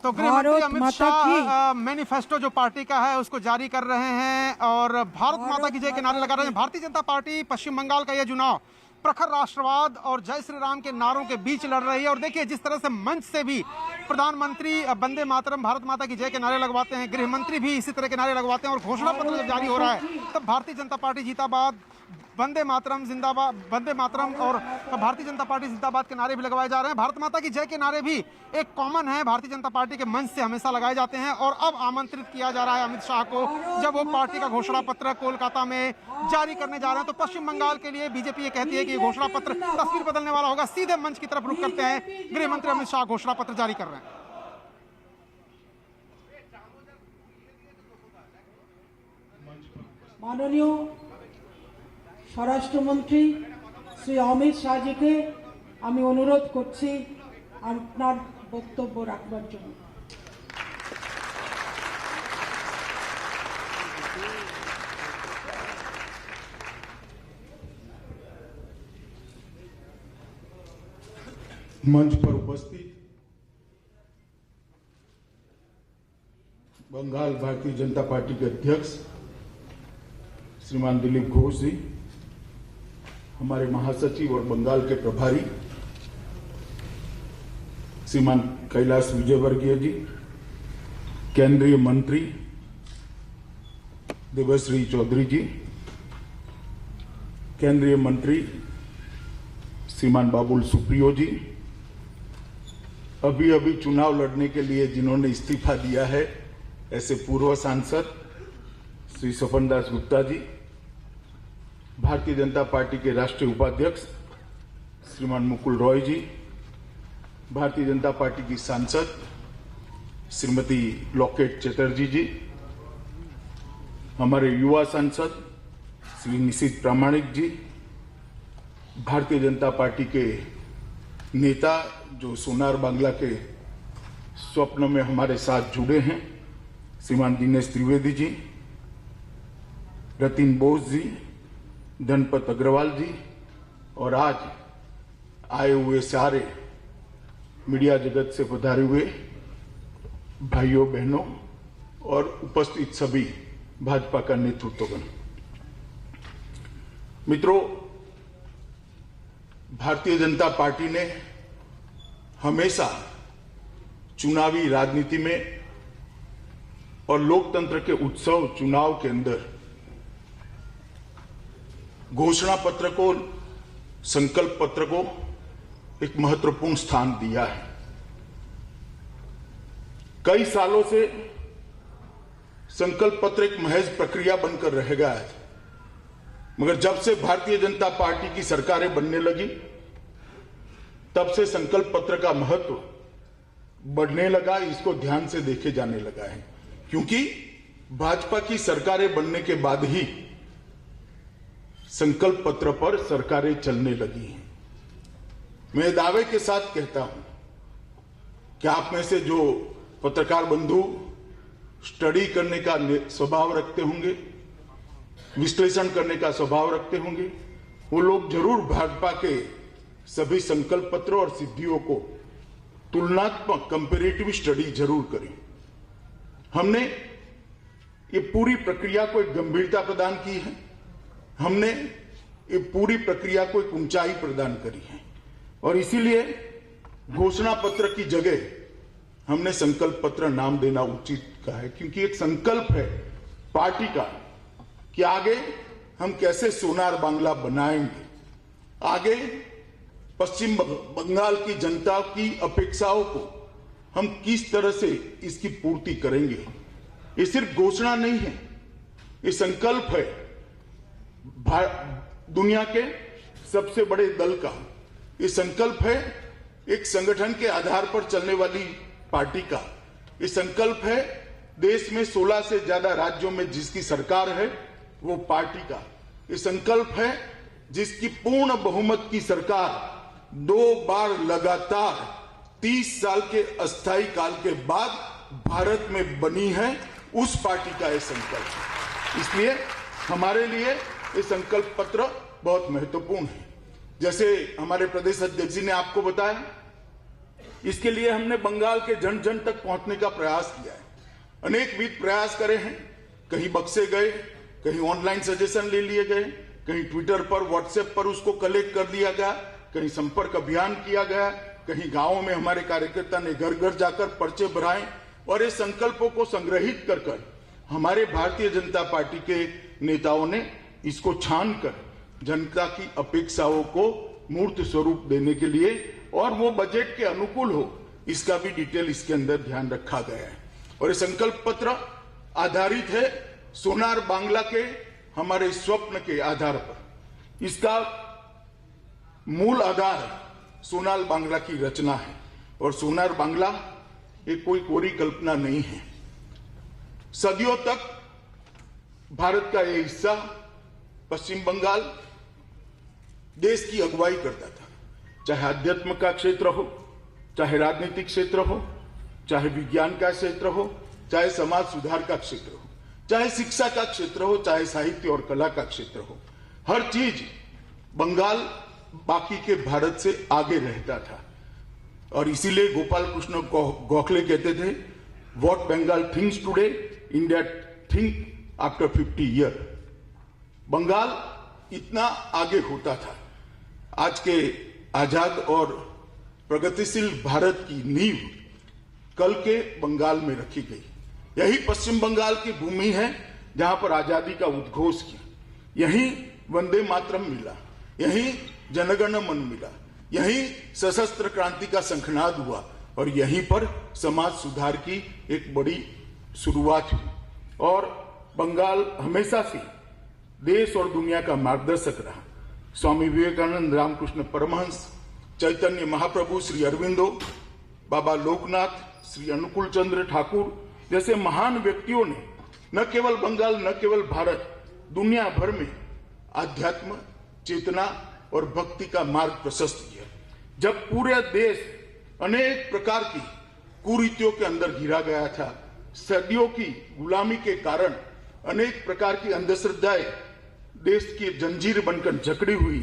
तो गृह मंत्री अमित शाह मैनिफेस्टो जो पार्टी का है उसको जारी कर रहे हैं और भारत माता की जय के नारे लगा रहे हैं। भारतीय जनता पार्टी पश्चिम बंगाल का यह चुनाव प्रखर राष्ट्रवाद और जय श्री राम के नारों के बीच लड़ रही है। और देखिए जिस तरह से मंच से भी प्रधानमंत्री वंदे मातरम भारत माता की जय के नारे लगवाते हैं, गृह मंत्री भी इसी तरह के नारे लगवाते हैं और घोषणा पत्र जब जारी हो रहा है तब भारतीय जनता पार्टी जीताबाद, वंदे मातरम जिंदाबाद, वंदे मातरम और भारतीय जनता पार्टी जिंदाबाद के नारे भी लगवाए जा रहे हैं। भारत माता की जय के नारे भी एक कॉमन है, भारतीय जनता पार्टी के मंच से हमेशा लगाए जाते हैं। और अब आमंत्रित किया जा रहा है अमित शाह को, जब वो पार्टी का घोषणा पत्र कोलकाता में जारी करने जा रहे हैं। तो पश्चिम बंगाल के लिए बीजेपी ये कहती है कि घोषणा पत्र तस्वीर बदलने वाला होगा। सीधे मंच की तरफ रुख करते हैं, गृह मंत्री अमित शाह घोषणा पत्र जारी कर रहे हैं। माननीय স্বরাষ্ট্রমন্ত্রী শ্রী অমিত শাহজিকে আমি অনুরোধ করছি আপনার বক্তব্য রাখবার জন্য। मंच पर उपस्थित बंगाल भारतीय जनता पार्टी के अध्यक्ष श्रीमान दिलीप घोष जी, हमारे महासचिव और बंगाल के प्रभारी श्रीमान कैलाश विजयवर्गीय जी, केंद्रीय मंत्री देवश्री चौधरी जी, केंद्रीय मंत्री श्रीमान बाबुल सुप्रियो जी, अभी अभी चुनाव लड़ने के लिए जिन्होंने इस्तीफा दिया है ऐसे पूर्व सांसद श्री सपन दास गुप्ता जी, भारतीय जनता पार्टी के राष्ट्रीय उपाध्यक्ष श्रीमान मुकुल रॉय जी, भारतीय जनता पार्टी की सांसद श्रीमती लॉकेट चटर्जी जी, हमारे युवा सांसद श्री निशित प्रामाणिक जी, भारतीय जनता पार्टी के नेता जो सोनार बांग्ला के स्वप्न में हमारे साथ जुड़े हैं श्रीमान दिनेश त्रिवेदी जी, रतिन बोस जी, धनपत अग्रवाल जी और आज आए हुए सारे मीडिया जगत से पधारे हुए भाइयों बहनों और उपस्थित सभी भाजपा का नेतृत्वगण। मित्रों, भारतीय जनता पार्टी ने हमेशा चुनावी राजनीति में और लोकतंत्र के उत्सव चुनाव के अंदर घोषणा पत्र को, संकल्प पत्र को एक महत्वपूर्ण स्थान दिया है। कई सालों से संकल्प पत्र एक महज प्रक्रिया बनकर रह गया है, मगर जब से भारतीय जनता पार्टी की सरकारें बनने लगी तब से संकल्प पत्र का महत्व बढ़ने लगा, इसको ध्यान से देखे जाने लगा है। क्योंकि भाजपा की सरकारें बनने के बाद ही संकल्प पत्र पर सरकारें चलने लगी हैं। मैं दावे के साथ कहता हूं कि आप में से जो पत्रकार बंधु स्टडी करने का स्वभाव रखते होंगे, विश्लेषण करने का स्वभाव रखते होंगे, वो लोग जरूर भाजपा के सभी संकल्प पत्रों और सिद्धियों को तुलनात्मक कंपैरेटिव स्टडी जरूर करें। हमने ये पूरी प्रक्रिया को एक गंभीरता प्रदान की है, हमने ये पूरी प्रक्रिया को एक ऊंचाई प्रदान करी है और इसीलिए घोषणा पत्र की जगह हमने संकल्प पत्र नाम देना उचित कहा है। क्योंकि एक संकल्प है पार्टी का कि आगे हम कैसे सोनार बांग्ला बनाएंगे, आगे पश्चिम बंगाल की जनता की अपेक्षाओं को हम किस तरह से इसकी पूर्ति करेंगे। ये सिर्फ घोषणा नहीं है, ये संकल्प है दुनिया के सबसे बड़े दल का। ये संकल्प है एक संगठन के आधार पर चलने वाली पार्टी का। ये संकल्प है देश में 16 से ज्यादा राज्यों में जिसकी सरकार है वो पार्टी का। ये संकल्प है जिसकी पूर्ण बहुमत की सरकार 2 बार लगातार 30 साल के अस्थायी काल के बाद भारत में बनी है, उस पार्टी का ये संकल्प। इसलिए हमारे लिए ये संकल्प पत्र बहुत महत्वपूर्ण है। जैसे हमारे प्रदेश अध्यक्ष जी ने आपको बताया इसके लिए हमने बंगाल के जन जन तक पहुंचने का प्रयास किया है। अनेक विध प्रयास करे हैं, कहीं बक्से गए, कहीं ऑनलाइन सजेशन ले लिए गए, कहीं ट्विटर पर व्हाट्सएप पर उसको कलेक्ट कर दिया गया, कहीं संपर्क अभियान किया गया, कहीं गांवों में हमारे कार्यकर्ता ने घर घर जाकर पर्चे भराए और इस संकल्पों को संग्रहित कर हमारे भारतीय जनता पार्टी के नेताओं ने इसको छान कर जनता की अपेक्षाओं को मूर्त स्वरूप देने के लिए और वो बजट के अनुकूल हो, इसका भी डिटेल इसके अंदर ध्यान रखा गया है। और ये संकल्प पत्र आधारित है सोनार बांग्ला के हमारे स्वप्न के आधार पर। इसका मूल आधार सोनार बांग्ला की रचना है और सोनार बांग्ला एक कोई कोरी कल्पना नहीं है। सदियों तक भारत का यह हिस्सा पश्चिम बंगाल देश की अगुवाई करता था, चाहे अध्यात्म का क्षेत्र हो, चाहे राजनीतिक क्षेत्र हो, चाहे विज्ञान का क्षेत्र हो, चाहे समाज सुधार का क्षेत्र हो, चाहे शिक्षा का क्षेत्र हो, चाहे साहित्य और कला का क्षेत्र हो। हर चीज बंगाल बाकी के भारत से आगे रहता था और इसीलिए गोपाल कृष्ण गोखले कहते थे, what Bengal thinks today India think after 50 year. Bengal इतना आगे होता था। आज के आजाद और प्रगतिशील भारत की नींव कल के बंगाल में रखी गई। यही पश्चिम बंगाल की भूमि है जहां पर आजादी का उद्घोष किया, यहीं वंदे मातरम मिला, यहीं जनगण मन मिला, यहीं सशस्त्र क्रांति का शंखनाद हुआ और यहीं पर समाज सुधार की एक बड़ी शुरुआत हुई। और बंगाल हमेशा से देश और दुनिया का मार्गदर्शक रहा। स्वामी विवेकानंद, रामकृष्ण परमहंस, चैतन्य महाप्रभु, श्री अरविंदो, बाबा लोकनाथ, श्री अनुकूल चंद्र ठाकुर जैसे महान व्यक्तियों ने न केवल बंगाल, न केवल भारत, दुनिया भर में आध्यात्म, चेतना और भक्ति का मार्ग प्रशस्त किया। जब पूरे देश अनेक प्रकार की कुरीतियों के अंदर घिरा गया था, सदियों की गुलामी के कारण अनेक प्रकार की अंधश्रद्धाएं देश की जंजीर बनकर जकड़ी हुई,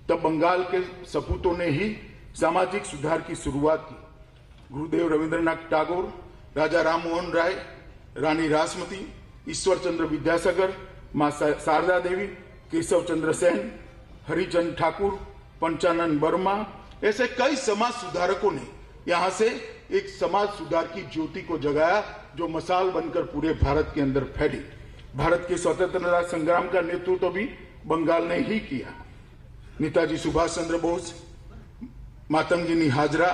तब बंगाल के सपूतों ने ही सामाजिक सुधार की शुरुआत की। गुरुदेव रविंद्रनाथ टैगोर, राजा राम मोहन राय, रानी रासमती, ईश्वर चंद्र विद्यासागर, मां शारदा देवी, केशव चंद्र सेन, हरिचंद ठाकुर, पंचानन वर्मा, ऐसे कई समाज सुधारकों ने यहां से एक समाज सुधार की ज्योति को जगाया जो मसाल बनकर पूरे भारत के अंदर फैली। भारत के स्वतंत्रता संग्राम का नेतृत्व भी बंगाल ने ही किया। नेताजी सुभाष चंद्र बोस, मातंगिनी हाजरा,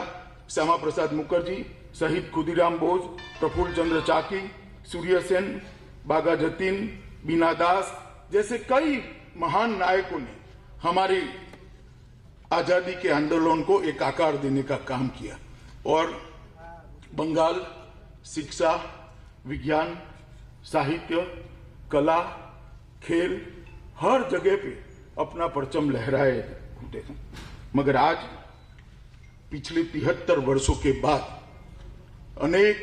श्यामा प्रसाद मुखर्जी, शहीद खुदीराम बोस, प्रफुल्ल चंद्र चाकी, सूर्य सेन, बागा जतीन, बीना दास जैसे कई महान नायकों ने हमारी आजादी के आंदोलन को एक आकार देने का काम किया। और बंगाल शिक्षा, विज्ञान, साहित्य, कला, खेल हर जगह पे अपना परचम लहराए होते थे। मगर आज पिछले 73 वर्षों के बाद अनेक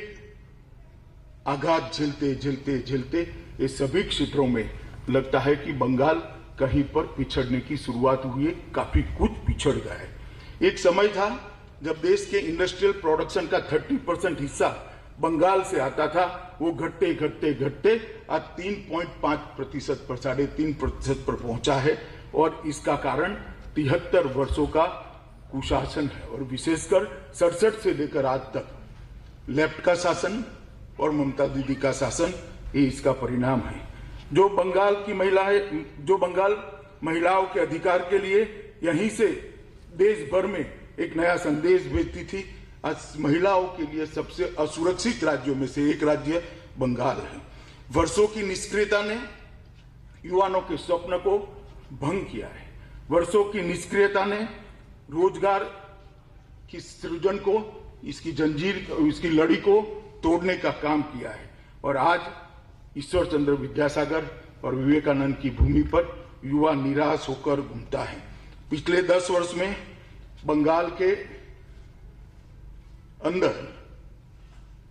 आघात झेलते झेलते झेलते ये सभी क्षेत्रों में लगता है कि बंगाल कहीं पर पिछड़ने की शुरुआत हुई है, काफी कुछ पिछड़ गया है। एक समय था जब देश के इंडस्ट्रियल प्रोडक्शन का 30% हिस्सा बंगाल से आता था, वो घटते घटते घटते आज 3.5% पर 3.5% पर पहुंचा है। और इसका कारण 73 वर्षों का कुशासन है और विशेषकर 67 से लेकर आज तक लेफ्ट का शासन और ममता दीदी का शासन, ये इसका परिणाम है। जो बंगाल महिलाओं के अधिकार के लिए यहीं से देश भर में एक नया संदेश भेजती थी, आज महिलाओं के लिए सबसे असुरक्षित राज्यों में से एक राज्य बंगाल है। वर्षों की निष्क्रियता ने युवाओं के स्वप्न को भंग किया है। वर्षों की निष्क्रियता ने रोजगार की सृजन को, इसकी जंजीर, इसकी लड़ी को तोड़ने का काम किया है। और आज ईश्वर चंद्र विद्यासागर और विवेकानंद की भूमि पर युवा निराश होकर घूमता है। पिछले 10 वर्ष में बंगाल के अंदर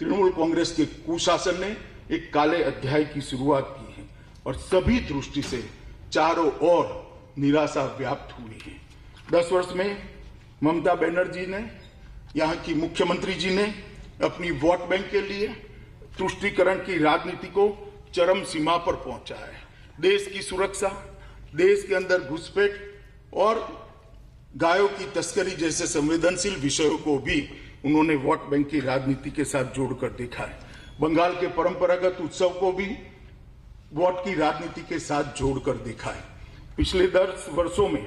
तृणमूल कांग्रेस के कुशासन ने एक काले अध्याय की शुरुआत की है और सभी दृष्टि से चारों ओर निराशा व्याप्त हुई है। 10 वर्ष में ममता बनर्जी ने यहाँ की मुख्यमंत्री जी ने अपनी वोट बैंक के लिए तुष्टीकरण की राजनीति को चरम सीमा पर पहुंचा है। देश की सुरक्षा, देश के अंदर घुसपैठ और गायों की तस्करी जैसे संवेदनशील विषयों को भी उन्होंने वोट बैंक की राजनीति के साथ जोड़कर देखा है। बंगाल के परंपरागत उत्सव को भी वोट की राजनीति के साथ जोड़कर देखा है। पिछले 10 वर्षों में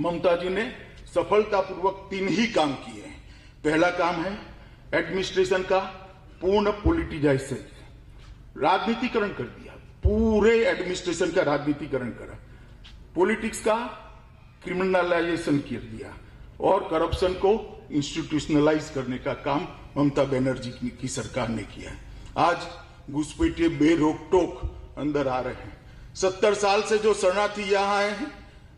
ममता जी ने सफलतापूर्वक 3 ही काम किए हैं। पहला काम है एडमिनिस्ट्रेशन का पूर्ण पॉलिटिजाइजेशन, राजनीतिकरण कर दिया, पूरे एडमिनिस्ट्रेशन का राजनीतिकरण करा, पॉलिटिक्स का क्रिमिनलाइजेशन कर दिया और करप्शन को इंस्टीट्यूशनलाइज करने का काम ममता बनर्जी की सरकार ने किया है। आज घुसपैठिए बेरोक टोक अंदर आ रहे हैं। 70 साल से जो शरणार्थी यहाँ आए हैं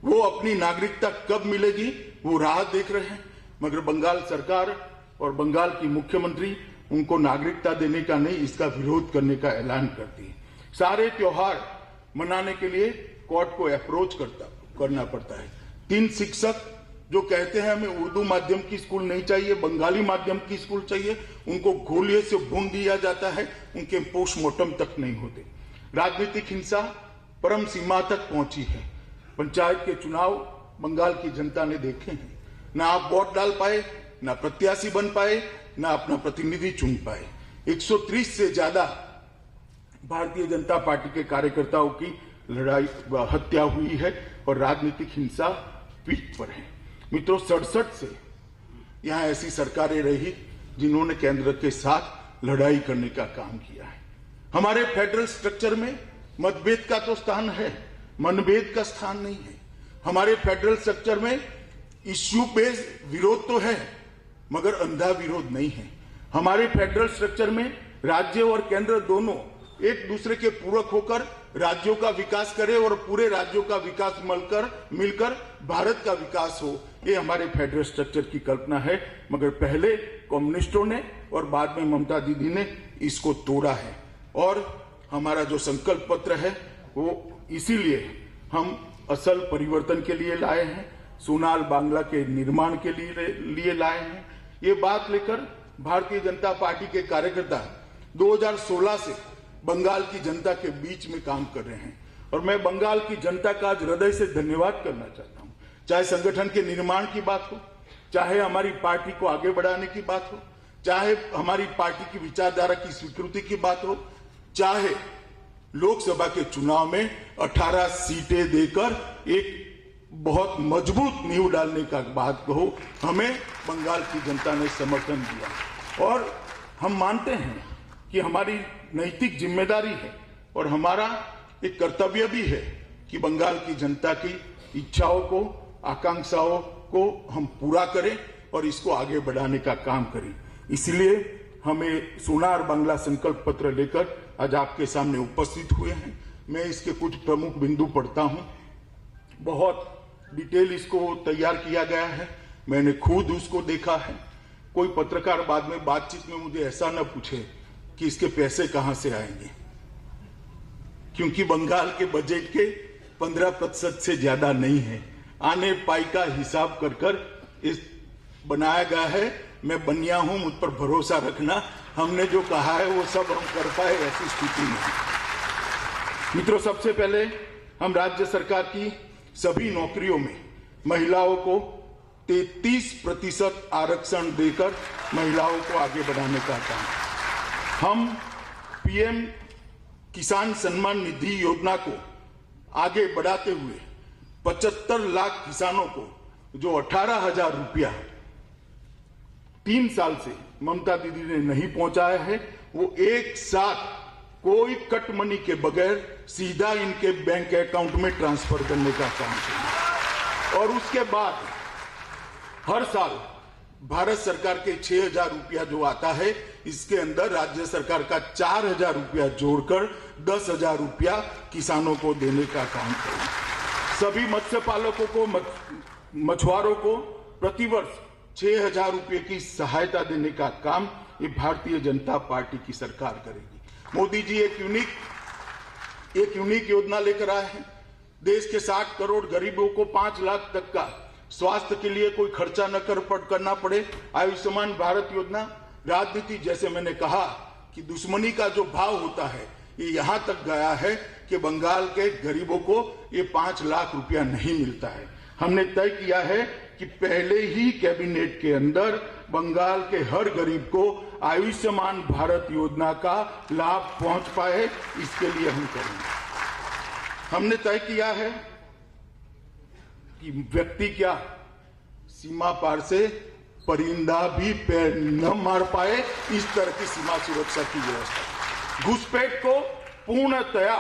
वो अपनी नागरिकता कब मिलेगी वो राह देख रहे हैं, मगर बंगाल सरकार और बंगाल की मुख्यमंत्री उनको नागरिकता देने का नहीं, इसका विरोध करने का ऐलान करती है। सारे त्योहार मनाने के लिए कोर्ट को अप्रोच करना पड़ता है। 3 शिक्षक जो कहते हैं हमें उर्दू माध्यम की स्कूल नहीं चाहिए, बंगाली माध्यम की स्कूल चाहिए, उनको गोलियों से भून दिया जाता है, उनके पोस्टमार्टम तक नहीं होते। राजनीतिक हिंसा परम सीमा तक पहुंची है। पंचायत के चुनाव बंगाल की जनता ने देखे हैं। ना आप वोट डाल पाए, ना प्रत्याशी बन पाए, ना अपना प्रतिनिधि चुन पाए। 130 से ज्यादा भारतीय जनता पार्टी के कार्यकर्ताओं की लड़ाई हत्या हुई है और राजनीतिक हिंसा पीक पर है। मित्रों, 67 से यहां ऐसी सरकारें रही जिन्होंने केंद्र के साथ लड़ाई करने का काम किया है। हमारे फेडरल स्ट्रक्चर में मतभेद का तो स्थान है, मनभेद का स्थान नहीं है। हमारे फेडरल स्ट्रक्चर में इश्यू बेस्ड विरोध तो है मगर अंधा विरोध नहीं है। हमारे फेडरल स्ट्रक्चर में राज्य और केंद्र दोनों एक दूसरे के पूरक होकर राज्यों का विकास करे और पूरे राज्यों का विकास मिलकर भारत का विकास हो, ये हमारे फेडरल स्ट्रक्चर की कल्पना है। मगर पहले कम्युनिस्टों ने और बाद में ममता दीदी ने इसको तोड़ा है और हमारा जो संकल्प पत्र है वो इसीलिए हम असल परिवर्तन के लिए लाए हैं, सोनार बांग्ला के निर्माण के लिए लाए हैं। ये बात लेकर भारतीय जनता पार्टी के कार्यकर्ता 2016 से बंगाल की जनता के बीच में काम कर रहे हैं और मैं बंगाल की जनता का आज हृदय से धन्यवाद करना चाहता हूं। चाहे संगठन के निर्माण की बात हो, चाहे हमारी पार्टी को आगे बढ़ाने की बात हो, चाहे हमारी पार्टी की विचारधारा की स्वीकृति की बात हो, चाहे लोकसभा के चुनाव में 18 सीटें देकर एक बहुत मजबूत नींव डालने का बात कहो, हमें बंगाल की जनता ने समर्थन दिया और हम मानते हैं कि हमारी नैतिक जिम्मेदारी है और हमारा एक कर्तव्य भी है कि बंगाल की जनता की इच्छाओं को, आकांक्षाओं को हम पूरा करें और इसको आगे बढ़ाने का काम करें। इसलिए हमें सोनार बांग्ला संकल्प पत्र लेकर आज आपके सामने उपस्थित हुए हैं। मैं इसके कुछ प्रमुख बिंदु पढ़ता हूं। बहुत डिटेल इसको तैयार किया गया है, मैंने खुद उसको देखा है। कोई पत्रकार बाद में बातचीत में मुझे ऐसा न पूछे कि इसके पैसे कहां से आएंगे, क्योंकि बंगाल के बजट के 15% से ज्यादा नहीं है। आने पाई का हिसाब कर इस बनाया गया है। मैं बनिया हूं, मुझ पर भरोसा रखना, हमने जो कहा है वो सब हम कर पाए, ऐसी स्थिति में। मित्रों, सबसे पहले हम राज्य सरकार की सभी नौकरियों में महिलाओं को 33% आरक्षण देकर महिलाओं को आगे बढ़ाने का काम। हम पीएम किसान सम्मान निधि योजना को आगे बढ़ाते हुए 75 लाख किसानों को जो 18,000 रुपया 3 साल से ममता दीदी ने नहीं पहुंचाया है, वो एक साथ कोई कट मनी के बगैर सीधा इनके बैंक अकाउंट में ट्रांसफर करने का काम किया। और उसके बाद हर साल भारत सरकार के 6,000 रुपया जो आता है, इसके अंदर राज्य सरकार का 4,000 रुपया जोड़कर 10,000 रुपया किसानों को देने का काम करें। सभी मत्स्य पालकों को, मछुआरों को प्रतिवर्ष 6,000 रुपये की सहायता देने का काम ये भारतीय जनता पार्टी की सरकार करेगी। मोदी जी एक यूनिक योजना लेकर आए हैं। देश के 60 करोड़ गरीबों को 5 लाख तक का स्वास्थ्य के लिए कोई खर्चा न करना पड़े, आयुष्मान भारत योजना। राजनीति, जैसे मैंने कहा कि दुश्मनी का जो भाव होता है ये यहां तक गया है कि बंगाल के गरीबों को ये 5 लाख रुपया नहीं मिलता है। हमने तय किया है कि पहले ही कैबिनेट के अंदर बंगाल के हर गरीब को आयुष्मान भारत योजना का लाभ पहुंच पाए, इसके लिए हम करेंगे। हमने तय किया है कि व्यक्ति क्या, सीमा पार से परिंदा भी पैर न मार पाए, इस तरह की सीमा सुरक्षा की व्यवस्था। घुसपैठ को पूर्णतया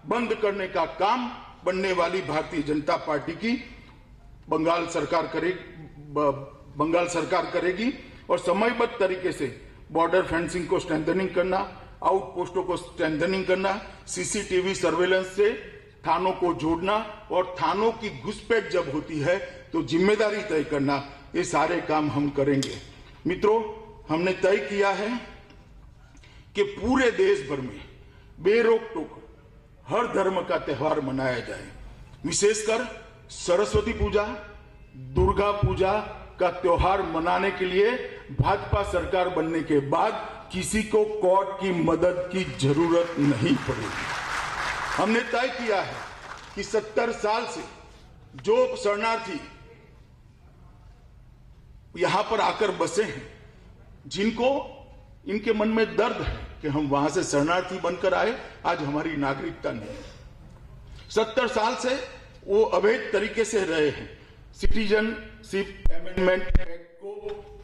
बंद करने का काम बनने वाली भारतीय जनता पार्टी की बंगाल सरकार करेगी और समयबद्ध तरीके से बॉर्डर फेंसिंग को स्ट्रेंथनिंग करना, आउटपोस्टों को स्ट्रेंथनिंग करना, सीसीटीवी सर्वेलेंस से थानों को जोड़ना और थानों की घुसपैठ जब होती है तो जिम्मेदारी तय करना, ये सारे काम हम करेंगे। मित्रों, हमने तय किया है कि पूरे देश भर में बेरोक टोक हर धर्म का त्योहार मनाया जाए। विशेषकर सरस्वती पूजा, दुर्गा पूजा का त्योहार मनाने के लिए भाजपा सरकार बनने के बाद किसी को कोर्ट की मदद की जरूरत नहीं पड़ेगी। हमने तय किया है कि 70 साल से जो शरणार्थी यहां पर आकर बसे हैं, जिनको इनके मन में दर्द है कि हम वहां से शरणार्थी बनकर आए, आज हमारी नागरिकता नहीं है। 70 साल से वो अवैध तरीके से रहे हैं। सिटीजनशिप अमेंडमेंट एक्ट को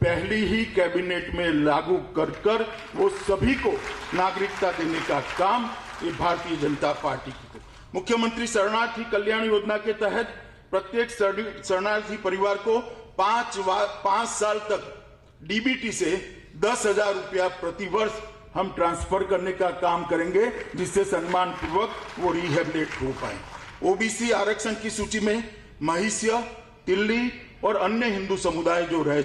पहली ही कैबिनेट में लागू कर वो सभी को नागरिकता देने का काम ये भारतीय जनता पार्टी की। मुख्यमंत्री शरणार्थी कल्याण योजना के तहत प्रत्येक शरणार्थी परिवार को 5 साल तक डीबीटी से 10,000 रुपया प्रति वर्ष हम ट्रांसफर करने का काम करेंगे, जिससे सम्मान पूर्वक वो रिहेबिलिट हो पाए। ओबीसी आरक्षण की सूची में महिष्य, तिल्ली और अन्य हिंदू समुदाय जो रह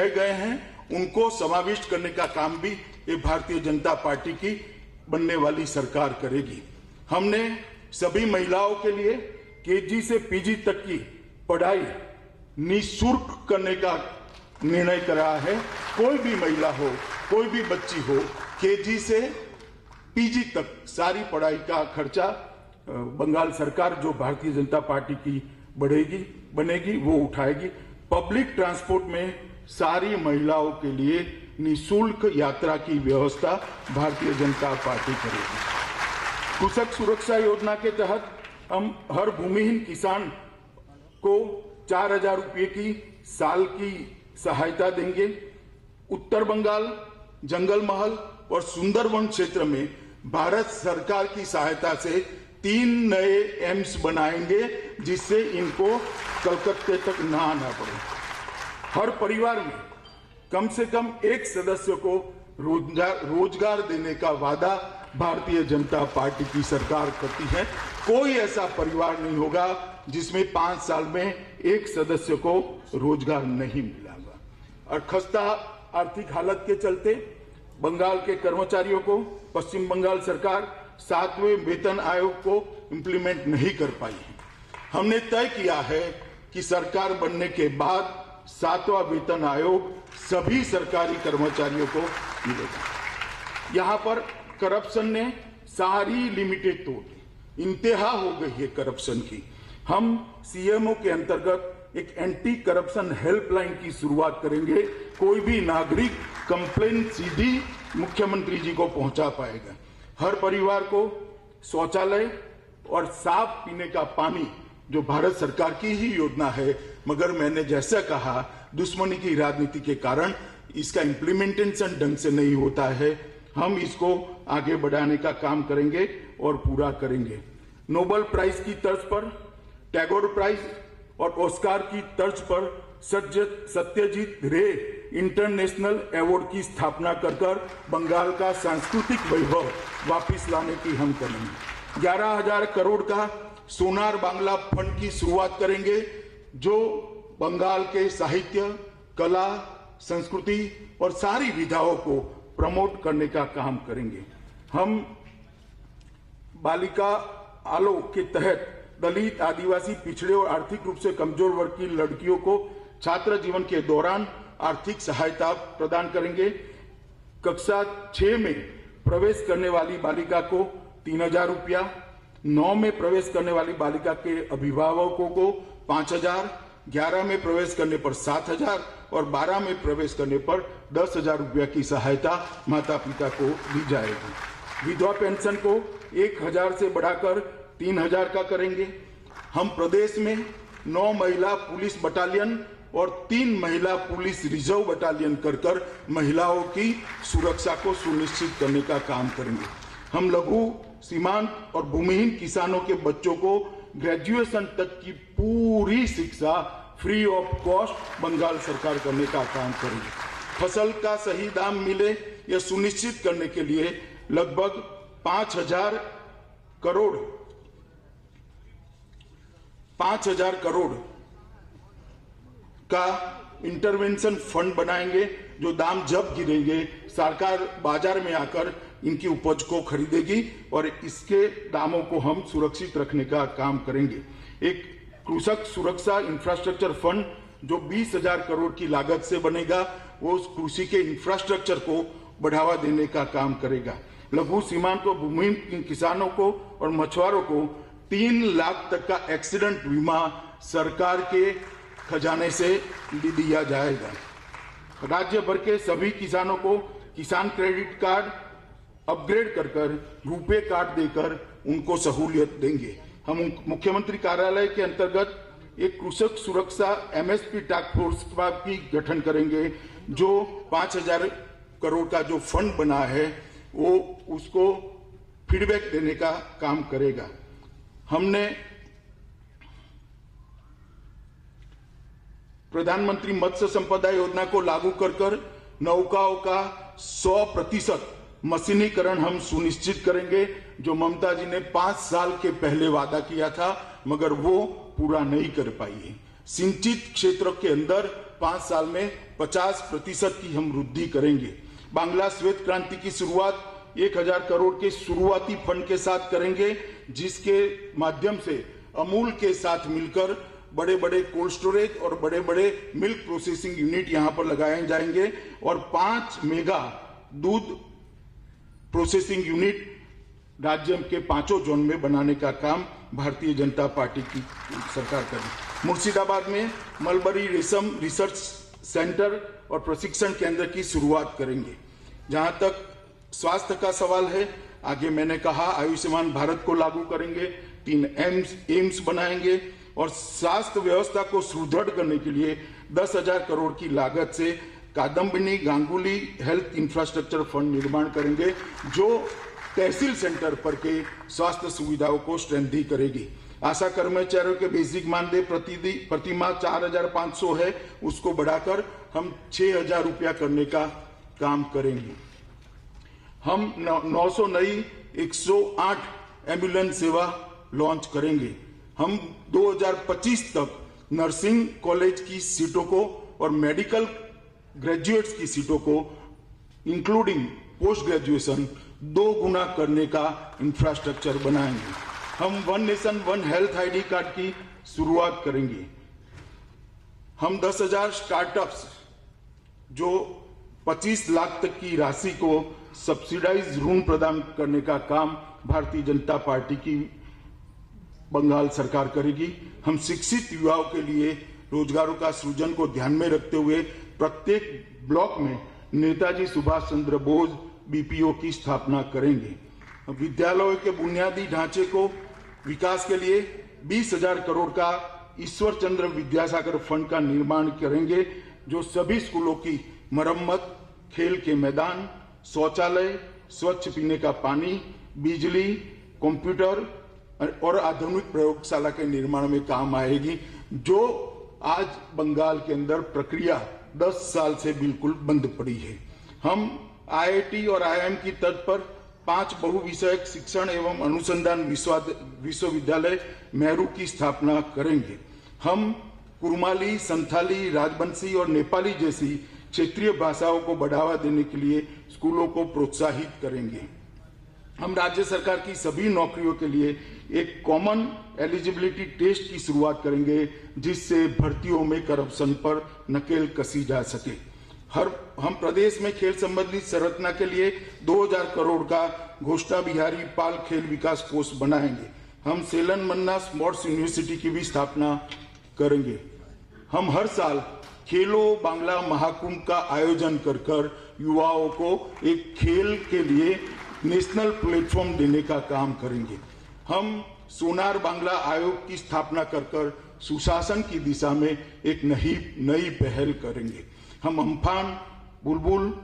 गए हैं, उनको समाविष्ट करने का काम भी ये भारतीय जनता पार्टी की बनने वाली सरकार करेगी। हमने सभी महिलाओं के लिए केजी से पीजी तक की पढ़ाई निःशुल्क करने का निर्णय करा है। कोई भी महिला हो, कोई भी बच्ची हो, केजी से पीजी तक सारी पढ़ाई का खर्चा बंगाल सरकार, जो भारतीय जनता पार्टी की बनेगी, वो उठाएगी। पब्लिक ट्रांसपोर्ट में सारी महिलाओं के लिए निःशुल्क यात्रा की व्यवस्था भारतीय जनता पार्टी करेगी। कृषक सुरक्षा योजना के तहत हम हर भूमिहीन किसान को 4,000 रुपये की साल की सहायता देंगे। उत्तर बंगाल जंगल महल और सुंदरवन क्षेत्र में भारत सरकार की सहायता से 3 नए एम्स बनाएंगे, जिससे इनको कलकत्ते तक ना आना पड़े। हर परिवार में कम से कम एक सदस्य को रोजगार देने का वादा भारतीय जनता पार्टी की सरकार करती है। कोई ऐसा परिवार नहीं होगा जिसमें 5 साल में एक सदस्य को रोजगार नहीं मिलेगा। और खस्ता आर्थिक हालत के चलते बंगाल के कर्मचारियों को पश्चिम बंगाल सरकार 7वें वेतन आयोग को इंप्लीमेंट नहीं कर पाई है। हमने तय किया है कि सरकार बनने के बाद 7वां वेतन आयोग सभी सरकारी कर्मचारियों को मिलेगा। यहां पर करप्शन ने सारी लिमिटेड तोड़ दी, इंतहा हो गई है करप्शन की। हम सीएमओ के अंतर्गत एक एंटी करप्शन हेल्पलाइन की शुरुआत करेंगे। कोई भी नागरिक कंप्लेन सीधी मुख्यमंत्री जी को पहुंचा पाएगा। हर परिवार को शौचालय और साफ पीने का पानी, जो भारत सरकार की ही योजना है, मगर मैंने जैसा कहा दुश्मनी की राजनीति के कारण इसका इम्प्लीमेंटेशन ढंग से नहीं होता है। हम इसको आगे बढ़ाने का काम करेंगे और पूरा करेंगे। नोबेल प्राइज की तर्ज पर, टैगोर प्राइज और ऑस्कार की तर्ज पर सत्यजीत रे इंटरनेशनल अवार्ड की स्थापना कर बंगाल का सांस्कृतिक वैभव वापिस लाने की हम करेंगे। 11,000 करोड़ का सोनार बांग्ला फंड की शुरुआत करेंगे, जो बंगाल के साहित्य, कला, संस्कृति और सारी विधाओं को प्रमोट करने का काम करेंगे। हम बालिका आलोक के तहत दलित, आदिवासी, पिछड़े और आर्थिक रूप से कमजोर वर्ग की लड़कियों को छात्र जीवन के दौरान आर्थिक सहायता प्रदान करेंगे। कक्षा 6 में प्रवेश करने वाली बालिका को 3,000 रुपया, 9 में प्रवेश करने वाली बालिका के अभिभावकों को 5,000, 11 में प्रवेश करने पर 7,000 और 12 में प्रवेश करने पर 10,000 रुपया की सहायता माता पिता को दी जाएगी। विधवा पेंशन को 1,000 से बढ़ाकर 3,000 का करेंगे। हम प्रदेश में 9 महिला पुलिस बटालियन और 3 महिला पुलिस रिजर्व बटालियन कर महिलाओं की सुरक्षा को सुनिश्चित करने का काम करेंगे। हम लघु, सीमांत और भूमिहीन किसानों के बच्चों को ग्रेजुएशन तक की पूरी शिक्षा फ्री ऑफ कॉस्ट बंगाल सरकार करने का काम करेगी। फसल का सही दाम मिले यह सुनिश्चित करने के लिए लगभग 5,000 करोड़ का इंटरवेंशन फंड बनाएंगे, जो दाम जब गिरेंगे सरकार बाजार में आकर इनकी उपज को खरीदेगी और इसके दामों को हम सुरक्षित रखने का काम करेंगे। एक कृषक सुरक्षा इंफ्रास्ट्रक्चर फंड जो 20,000 करोड़ की लागत से बनेगा, वो उस कृषि के इंफ्रास्ट्रक्चर को बढ़ावा देने का काम करेगा। लघु, सीमांत और भूमिहीन किसानों को और मछुआरों को 3 लाख तक का एक्सीडेंट बीमा सरकार के खजाने से दिया जाएगा। राज्य भर के सभी किसानों को किसान क्रेडिट कार्ड अपग्रेड कर रुपे कार्ड देकर उनको सहूलियत देंगे। हम मुख्यमंत्री कार्यालय के अंतर्गत एक कृषक सुरक्षा MSP टास्क फोर्स का भी गठन करेंगे, जो 5,000 करोड़ का जो फंड बना है वो उसको फीडबैक देने का काम करेगा। हमने प्रधानमंत्री मत्स्य संपदा योजना को लागू कर नौकाओं का 100% मशीनीकरण हम सुनिश्चित करेंगे, जो ममता जी ने 5 साल के पहले वादा किया था मगर वो पूरा नहीं कर पाई है। सिंचित क्षेत्रों के अंदर 5 साल में 50% की हम वृद्धि करेंगे। बांग्ला श्वेत क्रांति की शुरुआत 1,000 करोड़ के शुरुआती फंड के साथ करेंगे, जिसके माध्यम से अमूल के साथ मिलकर बड़े बड़े कोल्ड स्टोरेज और बड़े बड़े मिल्क प्रोसेसिंग यूनिट यहां पर लगाए जाएंगे और 5 मेगा दूध प्रोसेसिंग यूनिट राज्य के 5 जोन में बनाने का काम भारतीय जनता पार्टी की सरकार करेगी। मुर्शिदाबाद में मलबरी रेशम रिसर्च सेंटर और प्रशिक्षण केंद्र की शुरुआत करेंगे। जहां तक स्वास्थ्य का सवाल है, आगे मैंने कहा आयुष्मान भारत को लागू करेंगे, 3 एम्स बनाएंगे और स्वास्थ्य व्यवस्था को सुदृढ़ करने के लिए 10,000 करोड़ की लागत से Kadambini Ganguly health infrastructure fund निर्माण करेंगे, जो तहसील सेंटर पर के स्वास्थ्य सुविधाओं को स्ट्रेंथी करेगी। आशा कर्मचारियों के बेसिक मानदेय प्रति माह 4,500 है, उसको बढ़ाकर हम 6,000 रुपया करने का काम करेंगे। हम 900 नई 108 एम्बुलेंस सेवा लॉन्च करेंगे। हम 2025 तक नर्सिंग कॉलेज की सीटों को और मेडिकल ग्रेजुएट्स की सीटों को इंक्लूडिंग पोस्ट ग्रेजुएशन 2 गुना करने का इंफ्रास्ट्रक्चर बनाएंगे। हम 1 नेशन 1 हेल्थ ID कार्ड की शुरुआत करेंगे। हम 10,000 स्टार्टअप्स जो 25 लाख तक की राशि को सब्सिडाइज ऋण प्रदान करने का काम भारतीय जनता पार्टी की बंगाल सरकार करेगी। हम शिक्षित युवाओं के लिए रोजगारों का सृजन को ध्यान में रखते हुए प्रत्येक ब्लॉक में नेताजी सुभाष चंद्र बोस BPO की स्थापना करेंगे। विद्यालयों के बुनियादी ढांचे को विकास के लिए 20,000 करोड़ का ईश्वर चंद्र विद्यासागर फंड का निर्माण करेंगे, जो सभी स्कूलों की मरम्मत, खेल के मैदान, शौचालय, स्वच्छ पीने का पानी, बिजली, कंप्यूटर और आधुनिक प्रयोगशाला के निर्माण में काम आएगी, जो आज बंगाल के अंदर प्रक्रिया 10 साल से बिल्कुल बंद पड़ी है। हम IIT और IIM की तर्ज पर 5 बहुविषयक शिक्षण एवं अनुसंधान विश्वविद्यालय मेहरू की स्थापना करेंगे। हम कुरमाली, संथाली, राजबंशी और नेपाली जैसी क्षेत्रीय भाषाओं को बढ़ावा देने के लिए स्कूलों को प्रोत्साहित करेंगे। हम राज्य सरकार की सभी नौकरियों के लिए एक कॉमन एलिजिबिलिटी टेस्ट की शुरुआत करेंगे, जिससे भर्तियों में करप्शन पर नकेल कसी जा सके। हम प्रदेश में खेल संबंधी संरचना के लिए 2000 करोड़ का घोषणा बिहारी पाल खेल विकास कोष बनाएंगे। हम सेलन मन्ना स्पोर्ट्स यूनिवर्सिटी की भी स्थापना करेंगे। हम हर साल खेलो बांग्ला महाकुंभ का आयोजन कर युवाओं को एक खेल के लिए नेशनल प्लेटफॉर्म देने का काम करेंगे। हम सोनार बांग्ला आयोग की स्थापना कर सुशासन की दिशा में एक नई पहल करेंगे। हम अम्फान, बुलबुल,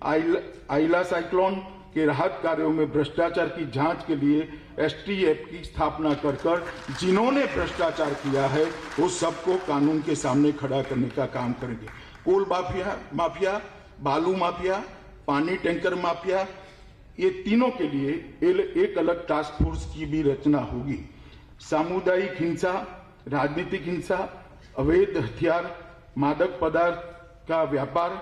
आइला साइक्लोन के राहत कार्यों में भ्रष्टाचार की जांच के लिए एसटीएफ की स्थापना कर जिन्होंने भ्रष्टाचार किया है वो सबको कानून के सामने खड़ा करने का काम करेंगे। कोल माफिया, बालू माफिया, पानी टैंकर माफिया, ये तीनों के लिए एक अलग टास्क फोर्स की भी रचना होगी। सामुदायिक हिंसा, राजनीतिक हिंसा, अवैध हथियार, मादक पदार्थ का व्यापार,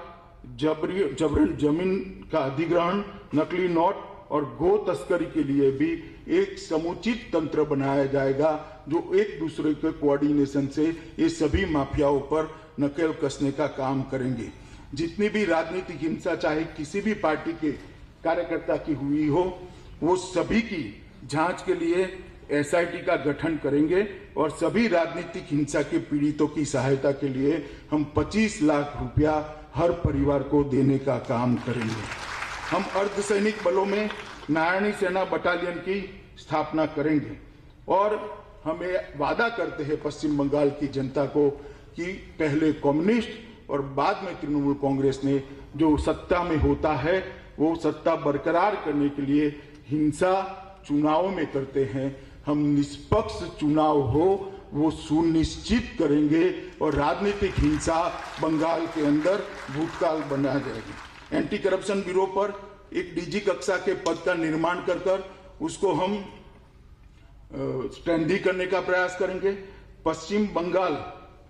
जबरन जमीन का अधिग्रहण, नकली नोट और गो तस्करी के लिए भी एक समुचित तंत्र बनाया जाएगा, जो एक दूसरे के कोऑर्डिनेशन से ये सभी माफियाओं पर नकेल कसने का काम करेंगे। जितनी भी राजनीतिक हिंसा चाहे किसी भी पार्टी के कार्यकर्ता की हुई हो, वो सभी की जांच के लिए एसआईटी का गठन करेंगे और सभी राजनीतिक हिंसा के पीड़ितों की सहायता के लिए हम 25 लाख रुपया हर परिवार को देने का काम करेंगे। हम अर्धसैनिक बलों में नारायणी सेना बटालियन की स्थापना करेंगे और हमें वादा करते हैं पश्चिम बंगाल की जनता को कि पहले कम्युनिस्ट और बाद में तृणमूल कांग्रेस ने जो सत्ता में होता है वो सत्ता बरकरार करने के लिए हिंसा चुनाव में करते हैं। हम निष्पक्ष चुनाव हो वो सुनिश्चित करेंगे और राजनीतिक हिंसा बंगाल के अंदर भूतकाल बनाया जाएगी। एंटी करप्शन ब्यूरो पर एक डीजी कक्षा के पद का निर्माण कर उसको हम स्ट्रेंथी करने का प्रयास करेंगे। पश्चिम बंगाल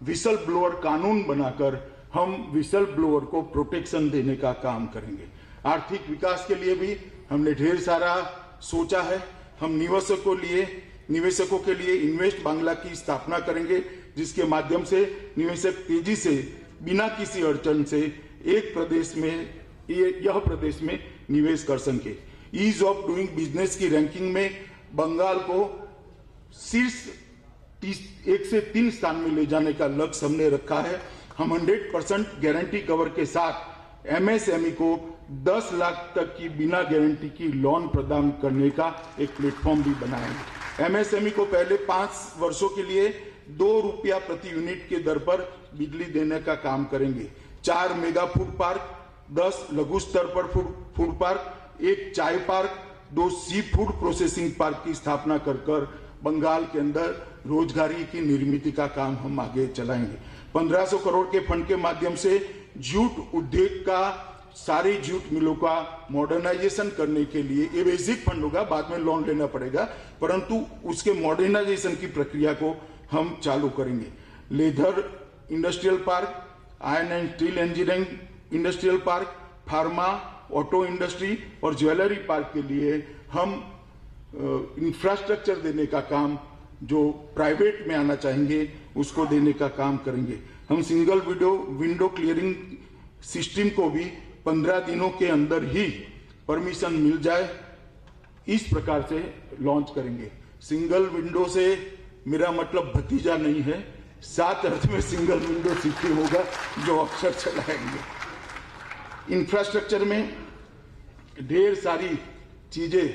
विसल ब्लोअर कानून बनाकर हम विसल ब्लोअर को प्रोटेक्शन देने का काम करेंगे। आर्थिक विकास के लिए भी हमने ढेर सारा सोचा है। हम निवेशकों के लिए इन्वेस्ट बांग्ला की स्थापना करेंगे, जिसके माध्यम से निवेशक तेजी से बिना किसी अड़चन से यह प्रदेश में निवेश कर सके। ईज ऑफ डूइंग बिजनेस की रैंकिंग में बंगाल को शीर्ष 1 से 3 स्थान में ले जाने का लक्ष्य हमने रखा है। हम 100% गारंटी कवर के साथ एमएसएमई को 10 लाख तक की बिना गारंटी की लोन प्रदान करने का एक प्लेटफॉर्म भी बनाएंगे। एमएसएमई को पहले 5 वर्षों के लिए 2 रुपया प्रति यूनिट के दर पर बिजली देने का काम करेंगे। 4 मेगा फूड पार्क, 10 लघु स्तर पर फूड पार्क, 1 चाय park, 2 sea food processing park की स्थापना कर बंगाल के अंदर रोजगारी की निर्मित का काम हम आगे चलाएंगे। 1500 करोड़ के फंड के माध्यम से जूट उद्योग का सारी जूट मिलों का मॉडर्नाइजेशन करने के लिए ये बेसिक फंड होगा, बाद में लोन लेना पड़ेगा, परंतु उसके मॉडर्नाइजेशन की प्रक्रिया को हम चालू करेंगे। Leather industrial park, iron and steel engineering industrial park, pharma, auto industry और ज्वेलरी पार्क के लिए हम इंफ्रास्ट्रक्चर देने का काम जो प्राइवेट में आना चाहेंगे उसको देने का काम करेंगे। हम सिंगल विंडो क्लियरिंग सिस्टम को भी 15 दिनों के अंदर ही परमिशन मिल जाए, इस प्रकार से लॉन्च करेंगे। सिंगल विंडो से मेरा मतलब भतीजा नहीं है, 7 अर्थ में सिंगल विंडो सिटी होगा जो अक्सर चलाएंगे। इंफ्रास्ट्रक्चर में ढेर सारी चीजें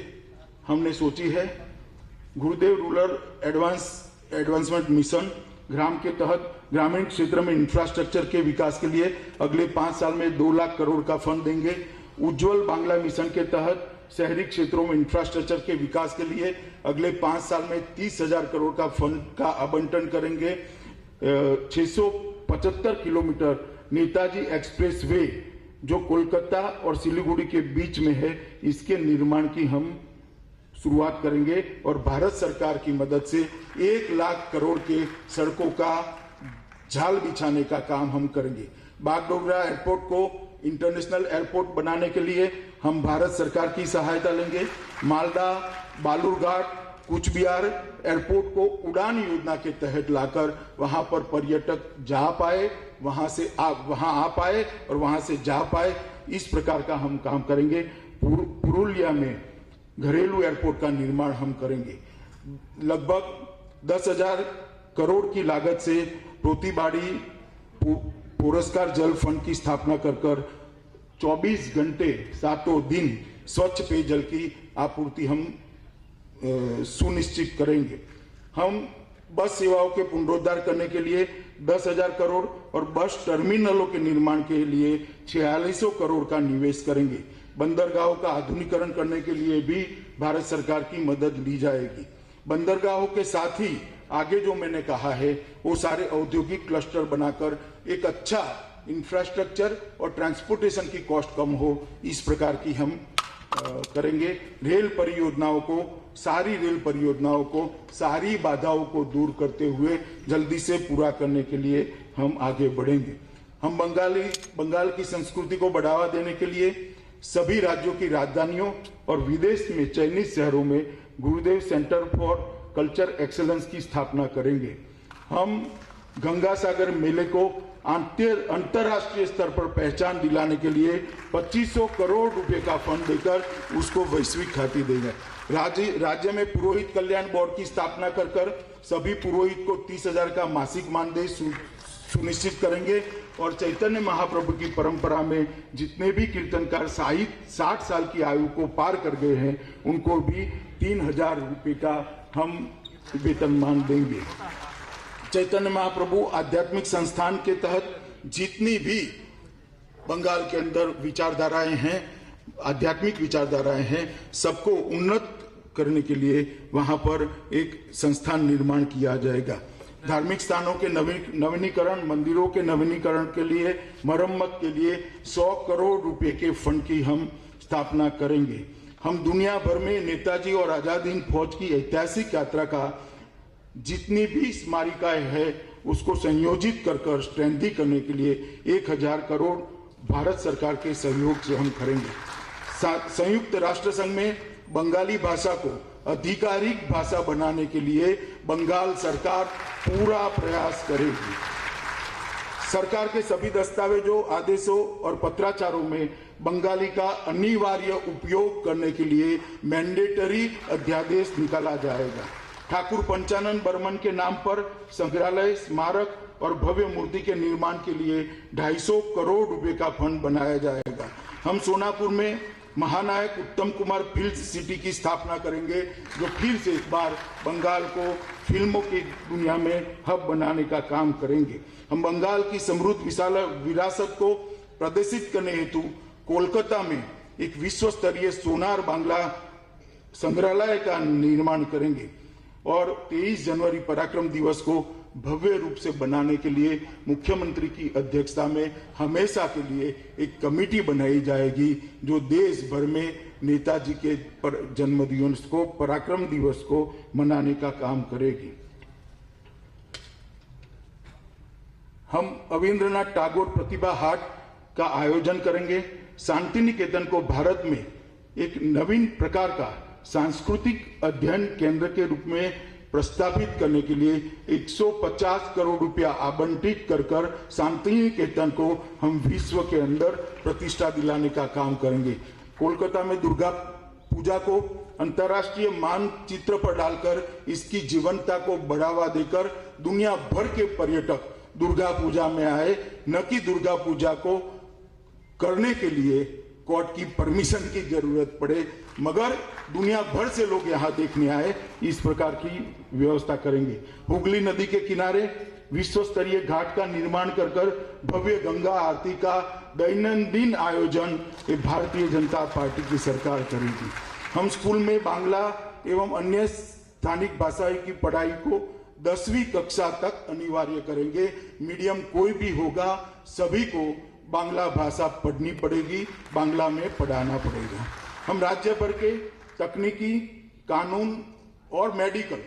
हमने सोची है। गुरुदेव रूरल एडवांसमेंट मिशन ग्राम के तहत ग्रामीण क्षेत्र में इंफ्रास्ट्रक्चर के विकास के लिए अगले 5 साल में 2 लाख करोड़ का फंड देंगे। उज्जवल बांग्ला मिशन के तहत शहरी क्षेत्रों में इंफ्रास्ट्रक्चर के विकास के लिए अगले 5 साल में 30,000 करोड़ का फंड का आवंटन करेंगे। 675 किलोमीटर नेताजी एक्सप्रेस वे जो कोलकाता और सिलीगुड़ी के बीच में है, इसके निर्माण की हम शुरुआत करेंगे और भारत सरकार की मदद से 1 लाख करोड़ के सड़कों का जाल बिछाने का काम हम करेंगे। बागडोगरा एयरपोर्ट को इंटरनेशनल एयरपोर्ट बनाने के लिए हम भारत सरकार की सहायता लेंगे। मालदा, बालूरघाट, कुछ बिहार एयरपोर्ट को उड़ान योजना के तहत लाकर वहां पर पर्यटक जा पाए, वहां आ पाए और वहां से जा पाए, इस प्रकार का हम काम करेंगे। पुरुलिया में घरेलू एयरपोर्ट का निर्माण हम करेंगे। लगभग 10,000 करोड़ की लागत से प्रोतिबाड़ी पुरस्कार जल फंड की स्थापना कर 24 घंटे 7 दिन स्वच्छ पेयजल की आपूर्ति हम सुनिश्चित करेंगे। हम बस सेवाओं के पुनरुद्धार करने के लिए 10,000 करोड़ और बस टर्मिनलों के निर्माण के लिए 4600 करोड़ का निवेश करेंगे। बंदरगाहों का आधुनिकीकरण करने के लिए भी भारत सरकार की मदद ली जाएगी। बंदरगाहों के साथ ही आगे जो मैंने कहा है वो सारे औद्योगिक क्लस्टर बनाकर एक अच्छा इंफ्रास्ट्रक्चर और ट्रांसपोर्टेशन की कॉस्ट कम हो, इस प्रकार की हम करेंगे। रेल परियोजनाओं को, सारी रेल परियोजनाओं को, सारी बाधाओं को दूर करते हुए जल्दी से पूरा करने के लिए हम आगे बढ़ेंगे। हम बंगाल की संस्कृति को बढ़ावा देने के लिए सभी राज्यों की राजधानियों और विदेश में चयनित शहरों में गुरुदेव सेंटर फॉर कल्चर एक्सेलेंस की स्थापना करेंगे। हम गंगा सागर मेले को अंतरराष्ट्रीय स्तर पर पहचान दिलाने के लिए 2500 करोड़ रुपए का फंड देकर उसको वैश्विक ख्याति देंगे। राज्य में पुरोहित कल्याण बोर्ड की स्थापना कर सभी पुरोहित को 30,000 का मासिक मानदेय सुनिश्चित करेंगे और चैतन्य महाप्रभु की परंपरा में जितने भी कीर्तनकार 60 साल की आयु को पार कर गए हैं उनको भी 3,000 रुपए का हम वेतनमान देंगे। चैतन्य महाप्रभु आध्यात्मिक संस्थान के तहत जितनी भी बंगाल के अंदर विचारधाराएं हैं, आध्यात्मिक विचारधाराएं हैं, सबको उन्नत करने के लिए वहां पर एक संस्थान निर्माण किया जाएगा। धार्मिक स्थानों के नवीनीकरण, मंदिरों के नवीनीकरण के लिए, मरम्मत के लिए 100 करोड़ रुपए के फंड की हम स्थापना करेंगे। हम दुनिया भर में नेताजी और आजाद हिंद फौज की ऐतिहासिक यात्रा का जितनी भी स्मारिकाएं है उसको संयोजित कर स्ट्रेंथी करने के लिए 1,000 करोड़ भारत सरकार के सहयोग से हम करेंगे। संयुक्त राष्ट्र संघ में बंगाली भाषा को आधिकारिक भाषा बनाने के लिए बंगाल सरकार पूरा प्रयास करेगी। सरकार के सभी दस्तावेजों, आदेशों और पत्राचारों में बंगाली का अनिवार्य उपयोग करने के लिए मैंडेटरी अध्यादेश निकाला जाएगा। ठाकुर पंचानन बर्मन के नाम पर संग्रहालय, स्मारक और भव्य मूर्ति के निर्माण के लिए 250 करोड़ रुपए का फंड बनाया जाएगा। हम सोनापुर में महानायक उत्तम कुमार फिल्म सिटी की स्थापना करेंगे, जो फिर से इस बार बंगाल को फिल्मों की दुनिया में हब बनाने का काम करेंगे। हम बंगाल की समृद्ध विशाल विरासत को प्रदर्शित करने हेतु कोलकाता में एक विश्व स्तरीय सोनार बांग्ला संग्रहालय का निर्माण करेंगे और 23 जनवरी पराक्रम दिवस को भव्य रूप से बनाने के लिए मुख्यमंत्री की अध्यक्षता में हमेशा के लिए एक कमेटी बनाई जाएगी, जो देश भर में नेताजी के जन्मदिवस को, पराक्रम दिवस को मनाने का काम करेगी। हम अविंद्रनाथ टैगोर प्रतिभा हाट का आयोजन करेंगे। शांति निकेतन को भारत में एक नवीन प्रकार का सांस्कृतिक अध्ययन केंद्र के रूप में प्रस्तावित करने के लिए 150 करोड़ रुपया आवंटित कर शांति निकेतन को हम विश्व के अंदर प्रतिष्ठा दिलाने का काम करेंगे। कोलकाता में दुर्गा पूजा को अंतर्राष्ट्रीय मानचित्र पर डालकर इसकी जीवंतता को बढ़ावा देकर दुनिया भर के पर्यटक दुर्गा पूजा में आए, न कि दुर्गा पूजा को करने के लिए कोर्ट की परमिशन की जरूरत पड़े, मगर दुनिया भर से लोग यहाँ देखने आए, इस प्रकार की व्यवस्था करेंगे। हुगली नदी के किनारे विश्व स्तरीय घाट का निर्माण कर भव्य गंगा आरती का दैनंदिन आयोजन भारतीय जनता पार्टी की सरकार करेगी। हम स्कूल में बांग्ला एवं अन्य स्थानिक भाषाओं की पढ़ाई को 10वीं कक्षा तक अनिवार्य करेंगे। मीडियम कोई भी होगा, सभी को बांग्ला भाषा पढ़नी पड़ेगी, बांग्ला में पढ़ाना पड़ेगा। हम राज्य भर के तकनीकी, कानून और मेडिकल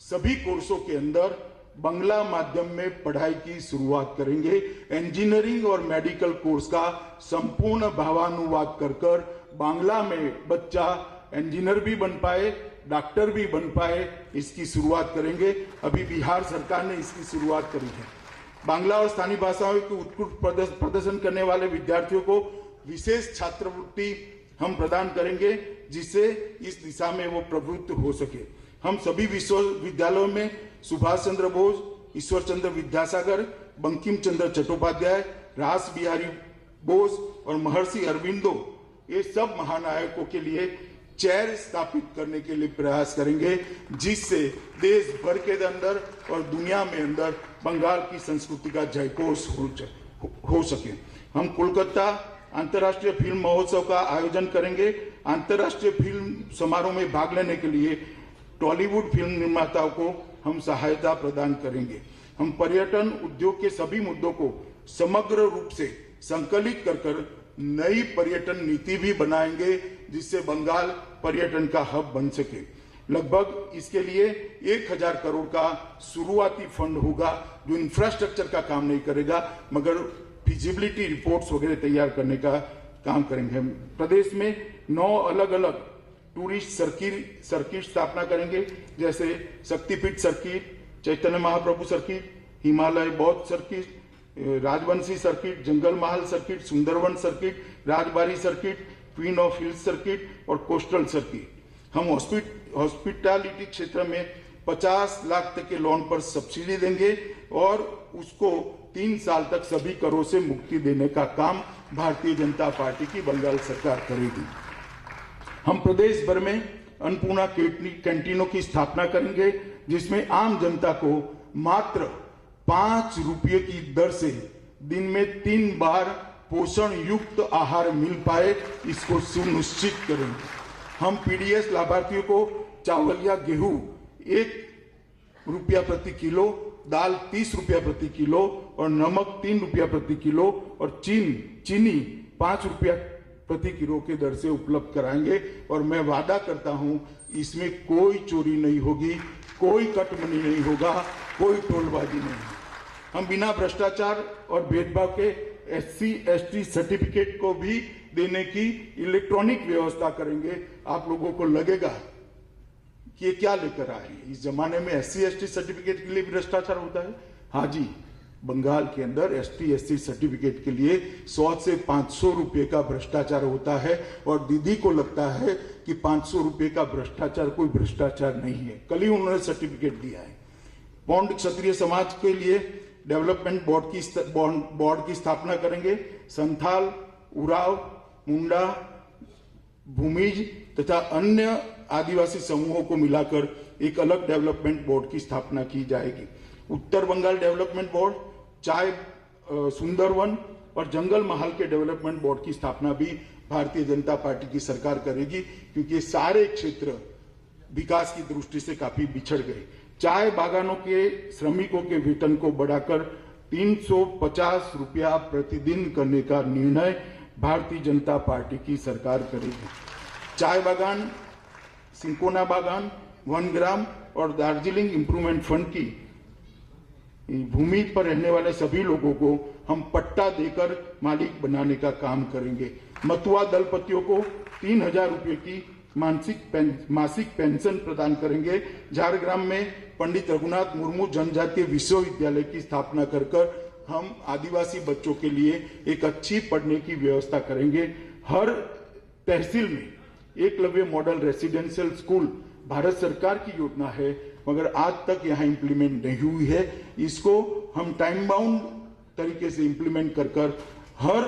सभी कोर्सों के अंदर बांग्ला माध्यम में पढ़ाई की शुरुआत करेंगे। इंजीनियरिंग और मेडिकल कोर्स का संपूर्ण भावानुवाद कर बांग्ला में बच्चा इंजीनियर भी बन पाए, डॉक्टर भी बन पाए, इसकी शुरुआत करेंगे। अभी बिहार सरकार ने इसकी शुरुआत करी है। बांग्ला और स्थानीय भाषाओं के उत्कृष्ट प्रदर्शन करने वाले विद्यार्थियों को विशेष छात्रवृत्ति हम प्रदान करेंगे, जिससे इस दिशा में वो प्रवृत्त हो सके। हम सभी विश्वविद्यालयों में सुभाष चंद्र बोस, ईश्वर चंद्र विद्यासागर, बंकिम चंद्र चट्टोपाध्याय, रास बिहारी बोस और महर्षि अरविंदो, ये सब महानायकों के लिए चेयर स्थापित करने के लिए प्रयास करेंगे, जिससे देश भर के अंदर और दुनिया में अंदर बंगाल की संस्कृति का जयघोष हो सके। हम कोलकाता अंतर्राष्ट्रीय फिल्म महोत्सव का आयोजन करेंगे। अंतर्राष्ट्रीय फिल्म समारोह में भाग लेने के लिए टॉलीवुड फिल्म निर्माताओं को हम सहायता प्रदान करेंगे। हम पर्यटन उद्योग के सभी मुद्दों को समग्र रूप से संकलित कर नई पर्यटन नीति भी बनाएंगे, जिससे बंगाल पर्यटन का हब बन सके। लगभग इसके लिए 1000 करोड़ का शुरुआती फंड होगा, जो इंफ्रास्ट्रक्चर का काम नहीं करेगा मगर फिजिबिलिटी रिपोर्ट्स वगैरह तैयार करने का काम करेंगे। प्रदेश में 9 अलग अलग टूरिस्ट सर्किट स्थापना करेंगे, जैसे शक्तिपीठ सर्किट, चैतन्य महाप्रभु सर्किट, हिमालय बौद्ध circuit, Rajbanshi circuit, Jangal Mahal circuit, Sundarban circuit, Rajbari circuit, queen of hills circuit और कोस्टल सर्किट। हम हॉस्पिटैलिटी क्षेत्र में 50 लाख तक के लोन पर सब्सिडी देंगे और उसको 3 साल तक सभी करों से मुक्ति देने का काम भारतीय जनता पार्टी की बंगाल सरकार करेगी। हम प्रदेश भर में अन्नपूर्णा कैंटीनों की स्थापना करेंगे, जिसमें आम जनता को मात्र 5 रुपये की दर से दिन में 3 बार पोषण युक्त आहार मिल पाए, इसको सुनिश्चित करेंगे। हम पीडीएस लाभार्थियों को चावल या गेहूं 1 रुपया प्रति किलो, दाल 30 रुपया प्रति किलो और नमक 3 रुपया प्रति किलो और चीनी 5 रुपया प्रति किलो के दर से उपलब्ध कराएंगे। और मैं वादा करता हूं, इसमें कोई चोरी नहीं होगी, कोई कटमनी नहीं होगा, कोई टोलबाजी नहीं। हम बिना भ्रष्टाचार और भेदभाव के SC/ST सर्टिफिकेट को भी देने की इलेक्ट्रॉनिक व्यवस्था करेंगे। आप लोगों को लगेगा कि ये क्या लेकर आए, इस जमाने में SC/ST सर्टिफिकेट के लिए भ्रष्टाचार होता है? हाँ जी, बंगाल के अंदर ST/SC सर्टिफिकेट के लिए 100 से 500 रुपए का भ्रष्टाचार होता है और दीदी को लगता है कि 500 रुपए का भ्रष्टाचार कोई भ्रष्टाचार नहीं है। कल ही उन्होंने सर्टिफिकेट दिया है। पौंड क्षत्रिय समाज के लिए डेवलपमेंट बोर्ड की स्थापना करेंगे। संथाल, उराव, मुंडा, भूमिज तथा अन्य आदिवासी समूहों को मिलाकर एक अलग डेवलपमेंट बोर्ड की स्थापना की जाएगी। उत्तर बंगाल डेवलपमेंट बोर्ड, चाय, सुंदरवन और जंगल महल के डेवलपमेंट बोर्ड की स्थापना भी भारतीय जनता पार्टी की सरकार करेगी, क्योंकि ये सारे क्षेत्र विकास की दृष्टि से काफी बिछड़ गए। चाय बागानों के श्रमिकों के वेतन को बढ़ाकर 350 रुपया प्रतिदिन करने का निर्णय भारतीय जनता पार्टी की सरकार करेगी। चाय बागान, सिंकोना बागान, वनग्राम और दार्जिलिंग इंप्रूवमेंट फंड की भूमि पर रहने वाले सभी लोगों को हम पट्टा देकर मालिक बनाने का काम करेंगे। मतुआ दलपतियों को 3000 रुपये की मासिक पेंशन प्रदान करेंगे। झारग्राम में पंडित रघुनाथ मुर्मू जनजातीय विश्वविद्यालय की स्थापना कर हम आदिवासी बच्चों के लिए एक अच्छी पढ़ने की व्यवस्था करेंगे। हर तहसील में Eklavya model residential school Bharat सरकार की योजना है, मगर आज तक यहाँ इंप्लीमेंट नहीं हुई है। इसको हम टाइम बाउंड तरीके से इंप्लीमेंट कर हर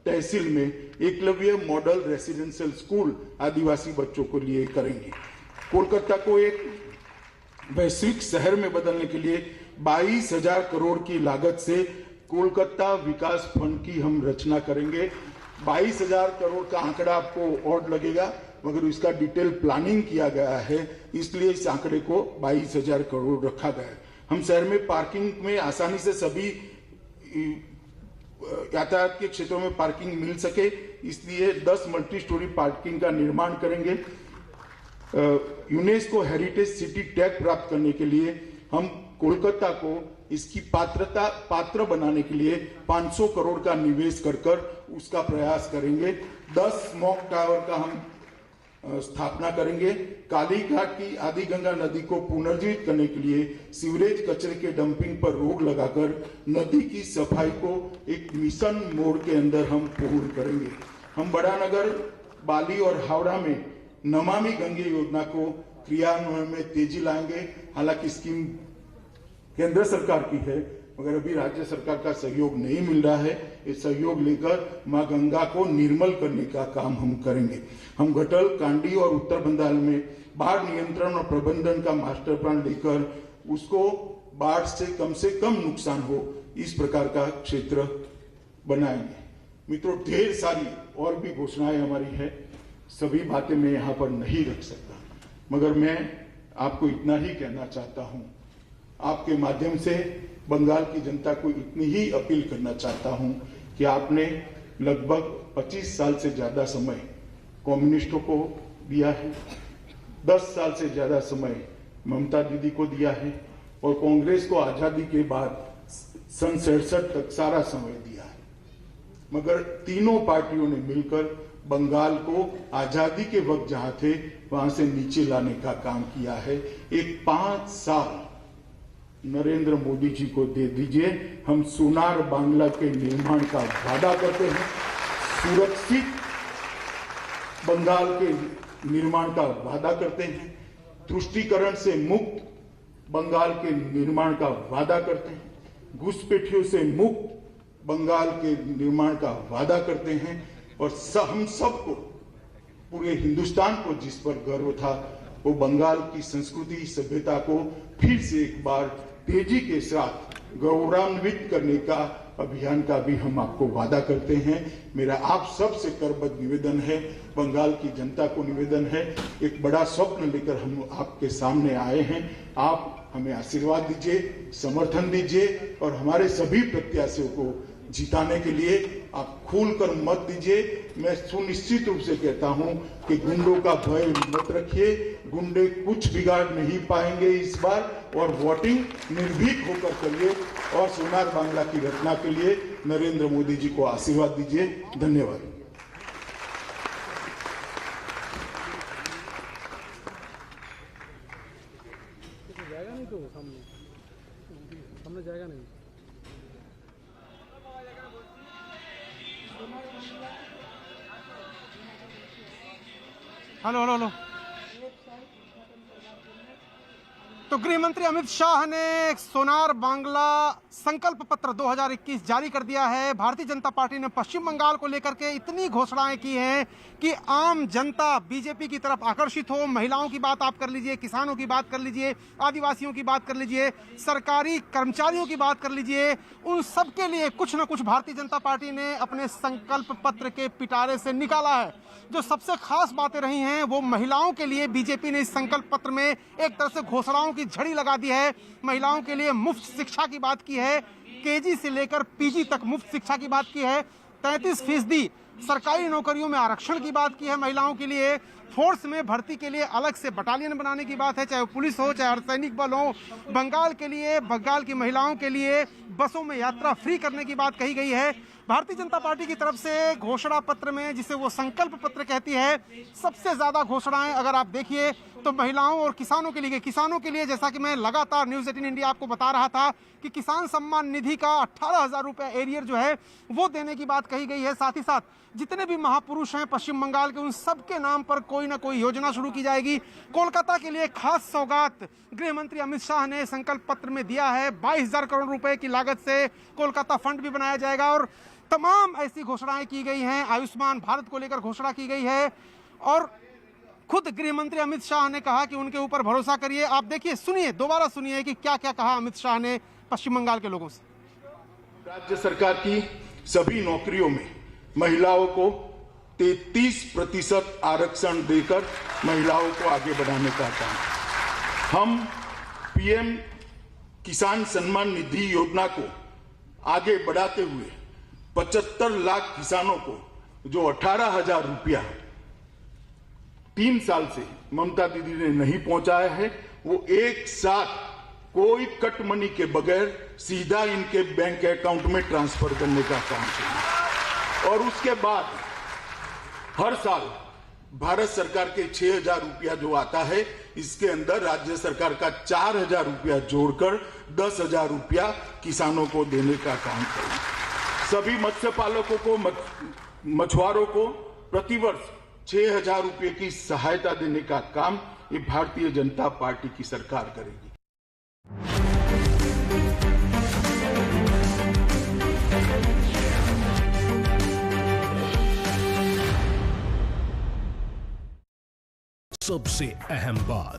तहसील में एकलव्य मॉडल रेसिडेंशियल स्कूल आदिवासी बच्चों को लिए करेंगे। कोलकाता को एक वैश्विक शहर में बदलने के लिए 22,000 करोड़ की लागत से कोलकाता विकास फंड की हम रचना करेंगे। 22,000 करोड़ का आंकड़ा आपको ऑड लगेगा, मगर इसका डिटेल प्लानिंग किया गया है, इसलिए इस आंकड़े को 22,000 करोड़ रखा गया है। हम शहर में पार्किंग में आसानी से सभी यातायात के क्षेत्रों में पार्किंग मिल सके, इसलिए 10 मल्टी स्टोरी पार्किंग का निर्माण करेंगे। यूनेस्को हेरिटेज सिटी टैग प्राप्त करने के लिए हम कोलकाता को इसकी पात्र बनाने के लिए 500 करोड़ का निवेश कर उसका प्रयास करेंगे। 10 स्मॉग टावर का हम स्थापना करेंगे। कालीघाट की आदिगंगा नदी को पुनर्जीवित करने के लिए सीवरेज कचरे के डंपिंग पर रोक लगाकर नदी की सफाई को एक मिशन मोड के अंदर हम पूर्ण करेंगे। हम बड़ानगर, बाली और हावड़ा में नमामि गंगे योजना को क्रियान्वयन में तेजी लाएंगे। हालांकि स्कीम केंद्र सरकार की है, मगर अभी राज्य सरकार का सहयोग नहीं मिल रहा है। ये सहयोग लेकर मां गंगा को निर्मल करने का काम हम करेंगे। हम घटल, कांडी और उत्तर बंगाल में बाढ़ नियंत्रण और प्रबंधन का मास्टर प्लान लेकर उसको बाढ़ से कम नुकसान हो इस प्रकार का क्षेत्र बनाएंगे। मित्रों, ढेर सारी और भी घोषणाएं हमारी है, सभी बातें मैं यहाँ पर नहीं रख सकता, मगर मैं आपको इतना ही कहना चाहता हूँ। आपके माध्यम से बंगाल की जनता को इतनी ही अपील करना चाहता हूं कि आपने लगभग 25 साल से ज्यादा समय कम्युनिस्टों को दिया है, 10 साल से ज्यादा समय ममता दीदी को दिया है और कांग्रेस को आजादी के बाद सन 67 तक सारा समय दिया है। मगर तीनों पार्टियों ने मिलकर बंगाल को आजादी के वक्त जहां थे वहां से नीचे लाने का काम किया है। एक 5 साल नरेंद्र मोदी जी को दे दीजिए, हम सोनार बांग्ला के निर्माण का वादा करते हैं, सुरक्षित बंगाल के निर्माण का वादा करते हैं, तुष्टीकरण से मुक्त बंगाल के निर्माण का वादा करते हैं, घुसपैठियों से मुक्त बंगाल के निर्माण का वादा करते हैं। और हम सबको, पूरे हिंदुस्तान को जिस पर गर्व था, वो बंगाल की संस्कृति सभ्यता को फिर से एक बार तेजी के साथ गौरवान्वित करने का अभियान का भी हम आपको वादा करते हैं। मेरा आप सबसे करबद्ध निवेदन है, बंगाल की जनता को निवेदन है, एक बड़ा स्वप्न लेकर हम आपके सामने आए हैं। आप हमें आशीर्वाद दीजिए, समर्थन दीजिए और हमारे सभी प्रत्याशियों को जिताने के लिए आप खुलकर मत दीजिए। मैं सुनिश्चित रूप से कहता हूं कि गुंडों का भय मत रखिए, गुंडे कुछ बिगाड़ नहीं पाएंगे इस बार, और वोटिंग निर्भीक होकर करिए और सोनार बांग्ला की रचना के लिए नरेंद्र मोदी जी को आशीर्वाद दीजिए। धन्यवाद। जाएगा नहीं तो सामने जाएगा नहीं। Hello hello hello. तो गृह मंत्री अमित शाह ने सोनार बांग्ला संकल्प पत्र 2021 जारी कर दिया है। भारतीय जनता पार्टी ने पश्चिम बंगाल को लेकर के इतनी घोषणाएं की हैं कि आम जनता बीजेपी की तरफ आकर्षित हो। महिलाओं की बात आप कर लीजिए, किसानों की बात कर लीजिए, आदिवासियों की बात कर लीजिए, सरकारी कर्मचारियों की बात कर लीजिए, उन सब के लिए कुछ न कुछ भारतीय जनता पार्टी ने अपने संकल्प पत्र के पिटारे से निकाला है। जो सबसे खास बातें रही हैं वो महिलाओं के लिए बीजेपी ने इस संकल्प पत्र में एक तरह से घोषणाओं की झड़ी लगा दी है। महिलाओं के लिए मुफ्त शिक्षा की बात की है, केजी से लेकर पीजी तक मुफ्त शिक्षा की बात की है, 33% सरकारी नौकरियों में आरक्षण की बात की है महिलाओं के लिए, फोर्स में भर्ती के लिए अलग से बटालियन बनाने की बात है, चाहे वो पुलिस हो चाहे अर्धसैनिक बल हो। बंगाल के लिए, बंगाल की महिलाओं के लिए बसों में यात्रा फ्री करने की बात कही गई है। भारतीय जनता पार्टी की तरफ से घोषणा पत्र में, जिसे वो संकल्प पत्र कहती है, सबसे ज्यादा घोषणाएं अगर आप देखिए तो महिलाओं और किसानों के लिए। किसानों के लिए जैसा कि मैं लगातार न्यूज़ 18 इंडिया आपको बता रहा था कि किसान सम्मान निधि का 18,000 रुपये एरियर जो है वो देने की बात कही गई है। साथ ही साथ जितने भी महापुरुष हैं पश्चिम बंगाल के, उन सब के नाम पर कोई ना कोई योजना शुरू की जाएगी। कोलकाता के लिए खास सौगात गृह मंत्री अमित शाह ने संकल्प पत्र में दिया है। 22,000 करोड़ रुपए की लागत से कोलकाता फंड भी बनाया जाएगा और तमाम ऐसी घोषणाएं की गई हैं। आयुष्मान भारत को लेकर घोषणा की गई है और खुद गृह मंत्री अमित शाह ने कहा कि उनके ऊपर भरोसा करिए। आप देखिए, सुनिए, दोबारा सुनिए कि क्या क्या कहा अमित शाह ने पश्चिम बंगाल के लोगों से। राज्य सरकार की सभी नौकरियों में महिलाओं को 33% आरक्षण देकर महिलाओं को आगे बढ़ाने का काम। हम पीएम किसान सम्मान निधि योजना को आगे बढ़ाते हुए 75 लाख किसानों को जो 18,000 रुपया 3 साल से ममता दीदी ने नहीं पहुंचाया है, वो एक साथ कोई कट मनी के बगैर सीधा इनके बैंक अकाउंट में ट्रांसफर करने का काम किया। और उसके बाद हर साल भारत सरकार के 6,000 रुपया जो आता है, इसके अंदर राज्य सरकार का 4,000 रुपया जोड़कर 10,000 रुपया किसानों को देने का काम करें। सभी मत्स्य पालकों को, मछुआरों को प्रतिवर्ष 6,000 रुपये की सहायता देने का काम ये भारतीय जनता पार्टी की सरकार करेगी। सबसे अहम बात,